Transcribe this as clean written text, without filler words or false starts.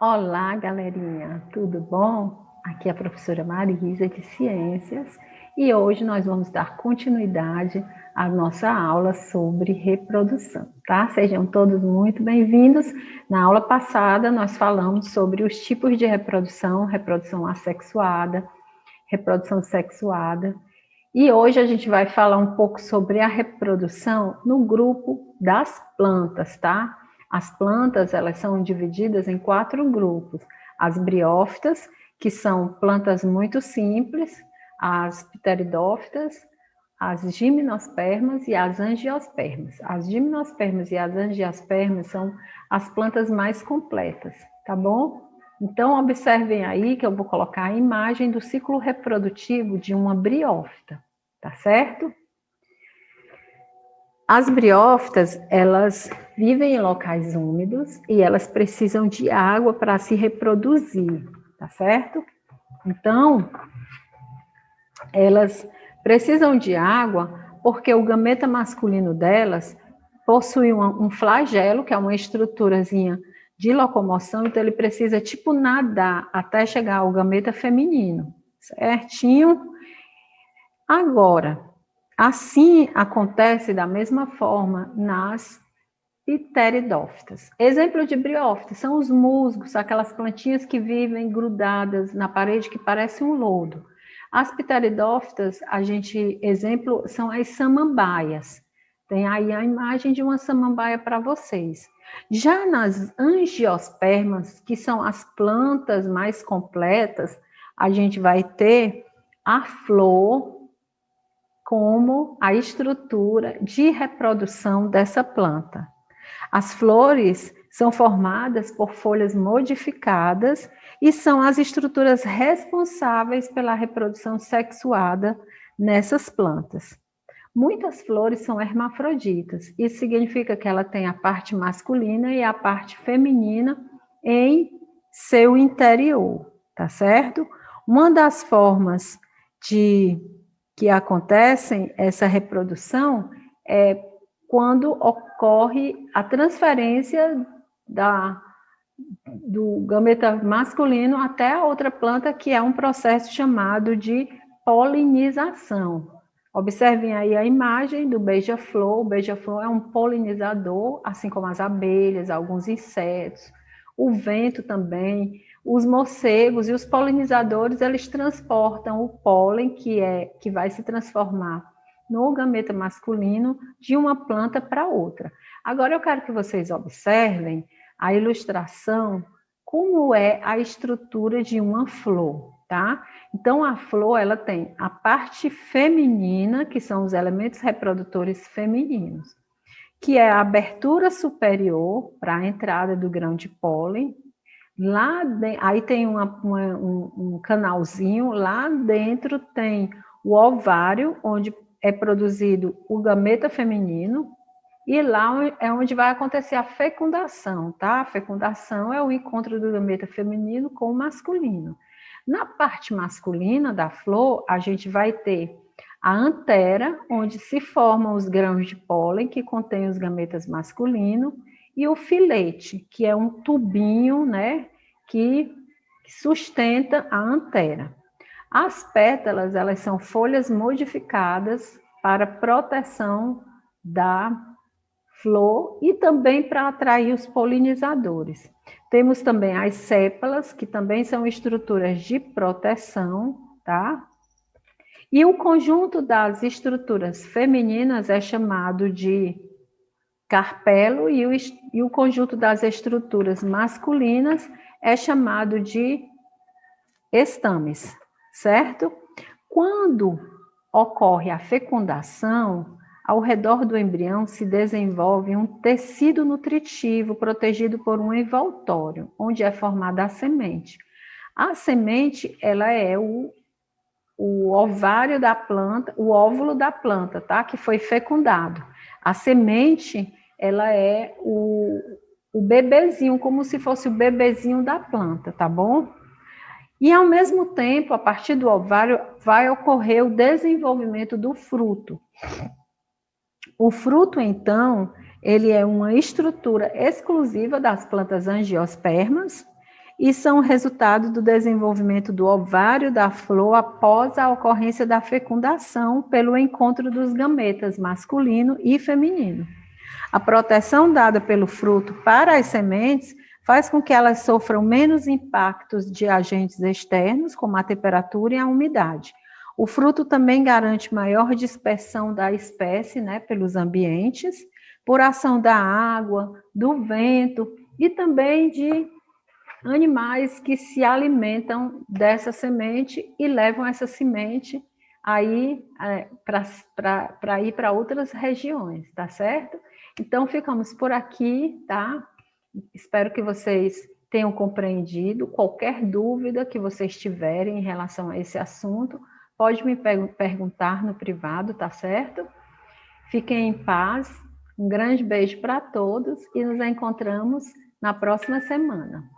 Olá, galerinha, tudo bom? Aqui é a professora Marisa de Ciências e hoje nós vamos dar continuidade à nossa aula sobre reprodução, tá? Sejam todos muito bem-vindos. Na aula passada nós falamos sobre os tipos de reprodução, reprodução assexuada, reprodução sexuada, e hoje a gente vai falar um pouco sobre a reprodução no grupo das plantas, tá? As plantas, elas são divididas em 4 grupos. As briófitas, que são plantas muito simples, as pteridófitas, as gimnospermas e as angiospermas. As gimnospermas e as angiospermas são as plantas mais completas, tá bom? Então, observem aí que eu vou colocar a imagem do ciclo reprodutivo de uma briófita, tá certo? As briófitas, elas vivem em locais úmidos e elas precisam de água para se reproduzir, tá certo? Então, elas precisam de água porque o gameta masculino delas possui um flagelo, que é uma estruturazinha de locomoção, então ele precisa tipo nadar até chegar ao gameta feminino, certinho? Agora, assim acontece da mesma forma nas pteridófitas. Exemplo de briófitas são os musgos, aquelas plantinhas que vivem grudadas na parede que parece um lodo. As pteridófitas, exemplo, são as samambaias. Tem aí a imagem de uma samambaia para vocês. Já nas angiospermas, que são as plantas mais completas, a gente vai ter a flor como a estrutura de reprodução dessa planta. As flores são formadas por folhas modificadas e são as estruturas responsáveis pela reprodução sexuada nessas plantas. Muitas flores são hermafroditas, isso significa que ela tem a parte masculina e a parte feminina em seu interior, tá certo? Uma das formas de que acontecem essa reprodução é quando ocorre a transferência do gameta masculino até a outra planta, que é um processo chamado de polinização. Observem aí a imagem do beija-flor. O beija-flor é um polinizador, assim como as abelhas, alguns insetos, o vento também, os morcegos e os polinizadores, eles transportam o pólen, que vai se transformar no gameta masculino de uma planta para outra. Agora eu quero que vocês observem a ilustração, como é a estrutura de uma flor, tá? Então, a flor, ela tem a parte feminina, que são os elementos reprodutores femininos, que é a abertura superior para a entrada do grão de pólen. Aí tem um canalzinho, lá dentro tem o ovário, onde é produzido o gameta feminino, e lá é onde vai acontecer a fecundação, tá? A fecundação é o encontro do gameta feminino com o masculino. Na parte masculina da flor, a gente vai ter a antera, onde se formam os grãos de pólen que contém os gametas masculinos, e o filete, que é um tubinho, né, que sustenta a antera. As pétalas, elas são folhas modificadas para proteção da flor e também para atrair os polinizadores. Temos também as sépalas, que também são estruturas de proteção, tá? E o conjunto das estruturas femininas é chamado de carpelo e o conjunto das estruturas masculinas é chamado de estames, certo? Quando ocorre a fecundação, ao redor do embrião se desenvolve um tecido nutritivo protegido por um envoltório, onde é formada a semente. A semente, ela é o ovário da planta, o óvulo da planta, tá? Que foi fecundado. A semente, ela é o bebezinho, como se fosse o bebezinho da planta, tá bom? E, ao mesmo tempo, a partir do ovário, vai ocorrer o desenvolvimento do fruto. O fruto, então, ele é uma estrutura exclusiva das plantas angiospermas e são resultado do desenvolvimento do ovário da flor após a ocorrência da fecundação pelo encontro dos gametas masculino e feminino. A proteção dada pelo fruto para as sementes faz com que elas sofram menos impactos de agentes externos, como a temperatura e a umidade. O fruto também garante maior dispersão da espécie, né, pelos ambientes, por ação da água, do vento e também de animais que se alimentam dessa semente e levam essa semente aí para ir para outras regiões, tá certo? Então, ficamos por aqui, tá? Espero que vocês tenham compreendido. Qualquer dúvida que vocês tiverem em relação a esse assunto, pode me perguntar no privado, tá certo? Fiquem em paz. Um grande beijo para todos e nos encontramos na próxima semana.